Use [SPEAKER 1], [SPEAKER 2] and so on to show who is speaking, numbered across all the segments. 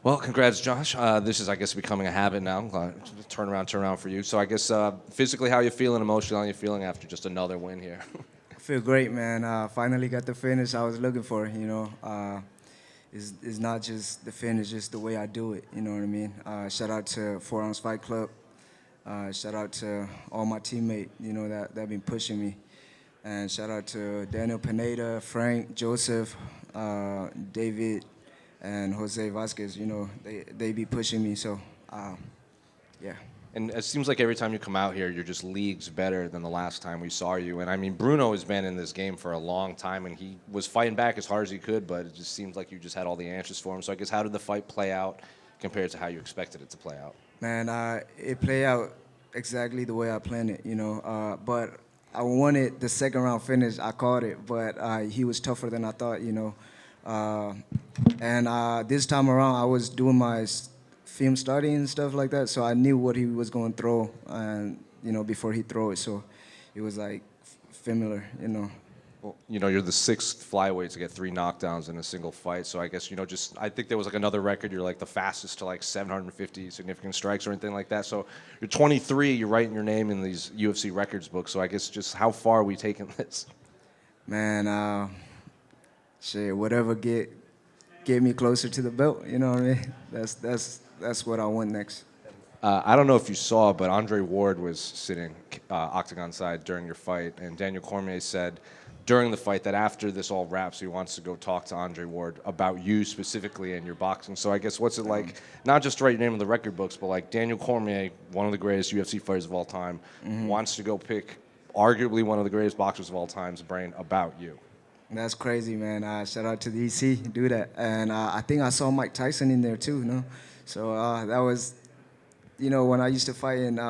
[SPEAKER 1] Well, congrats, Josh. This is, I guess, becoming a habit now. Turn around for you. So I guess physically, how you feeling? Emotionally, how you feeling after just another win here?
[SPEAKER 2] I feel great, man. Finally got the finish I was looking for. It's not just the finish, just the way I do it. You know what I mean? Shout out to 4 Ounce Fight Club. Shout out to all my teammates, that been pushing me. And shout out to Daniel Pineda, Frank, Joseph, David, and Jose Vasquez. They be pushing me. So, yeah.
[SPEAKER 1] And it seems like every time you come out here, you're just leagues better than the last time we saw you. And I mean, Bruno has been in this game for a long time, and he was fighting back as hard as he could, but it just seems like you just had all the answers for him. So I guess how did the fight play out compared to how you expected it to play out?
[SPEAKER 2] Man, it played out exactly the way I planned it, but I wanted the second round finish. I caught it, but he was tougher than I thought, And this time around, I was doing my film study and stuff like that, so I knew what he was going to throw, and before he throw it, so it was like familiar.
[SPEAKER 1] Well, you're the sixth flyweight to get 3 knockdowns in a single fight. So I guess, I think there was like another record. You're like the fastest to like 750 significant strikes or anything like that. So you're 23. You're writing your name in these UFC records books. So I guess just how far are we taking this?
[SPEAKER 2] Man, shit, whatever get me closer to the belt. You know what I mean? That's what I want next.
[SPEAKER 1] I don't know if you saw, but Andre Ward was sitting octagon side during your fight, and Daniel Cormier said during the fight that after this all wraps, he wants to go talk to Andre Ward about you specifically and your boxing. So I guess what's it like, not just to write your name in the record books, but like Daniel Cormier, one of the greatest UFC fighters of all time, wants to go pick arguably one of the greatest boxers of all time's brain about you.
[SPEAKER 2] That's crazy, man. Shout out to the EC, do that. And I think I saw Mike Tyson in there too, So that was, when I used to fight in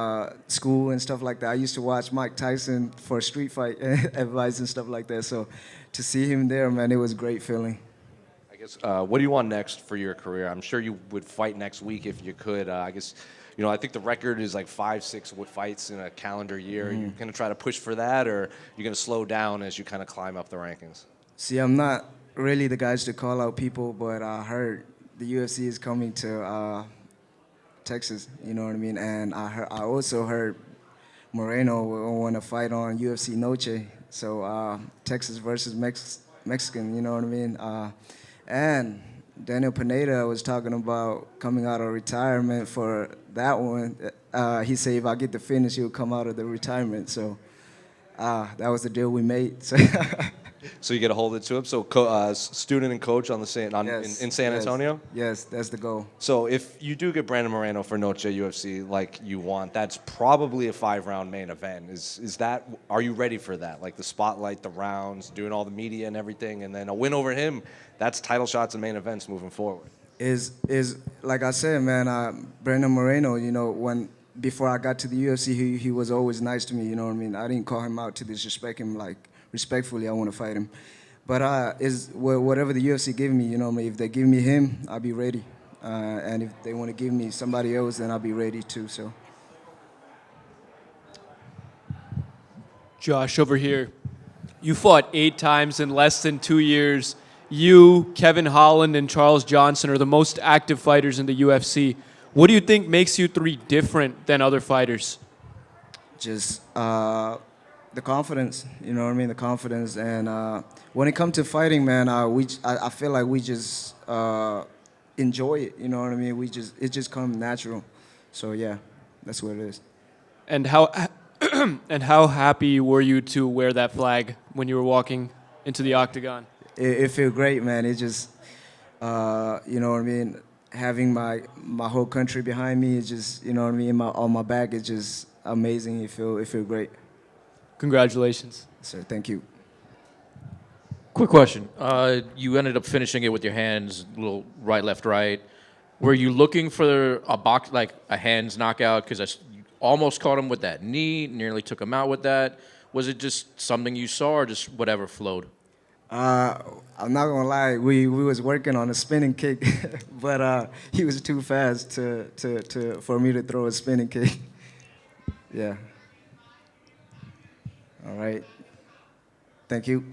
[SPEAKER 2] school and stuff like that, I used to watch Mike Tyson for street fight advice and stuff like that. So to see him there, man, it was a great feeling.
[SPEAKER 1] I guess, what do you want next for your career? I'm sure you would fight next week if you could. I guess, I think the record is like 5-6 fights in a calendar year. Are you going to try to push for that, or are you going to slow down as you kind of climb up the rankings?
[SPEAKER 2] See, I'm not really the guys to call out people, but I heard the UFC is coming to Texas, you know what I mean? And I also heard Moreno will want to fight on UFC Noche, so Texas versus Mexican, you know what I mean? And Daniel Pineda was talking about coming out of retirement for that one. He said if I get the finish, he'll come out of the retirement. So that was the deal we made. So
[SPEAKER 1] So you get a hold of it to him. So student and coach on the in San Antonio?
[SPEAKER 2] Yes, that's the goal.
[SPEAKER 1] So if you do get Brandon Moreno for Noche UFC like you want, that's probably a 5-round main event. Is that, are you ready for that? Like the spotlight, the rounds, doing all the media and everything, and then a win over him, that's title shots and main events moving forward.
[SPEAKER 2] Is like I said, man, Brandon Moreno, before I got to the UFC, he was always nice to me, you know what I mean? I didn't call him out to disrespect him, like, respectfully, I want to fight him. But whatever the UFC give me, if they give me him, I'll be ready. And if they want to give me somebody else, then I'll be ready too. So,
[SPEAKER 3] Josh, over here. You fought 8 times in less than 2 years. You, Kevin Holland, and Charles Johnson are the most active fighters in the UFC. What do you think makes you 3 different than other fighters?
[SPEAKER 2] Just the confidence, you know what I mean? The confidence. And when it comes to fighting, man, I feel like we just enjoy it, you know what I mean? It just comes natural. So, yeah, that's what it is.
[SPEAKER 3] And how happy were you to wear that flag when you were walking into the octagon?
[SPEAKER 2] It feels great, man. It just, you know what I mean? Having my whole country behind me, it's just, you know what I mean? On my back, it's just amazing. It feel great.
[SPEAKER 3] Congratulations.
[SPEAKER 2] Sir, thank you.
[SPEAKER 4] Quick question. You ended up finishing it with your hands, little right, left, right. Were you looking for a hands knockout? Because you almost caught him with that knee, nearly took him out with that. Was it just something you saw, or just whatever flowed?
[SPEAKER 2] I'm not gonna lie. We was working on a spinning kick, but he was too fast for me to throw a spinning kick. Yeah. All right. Thank you.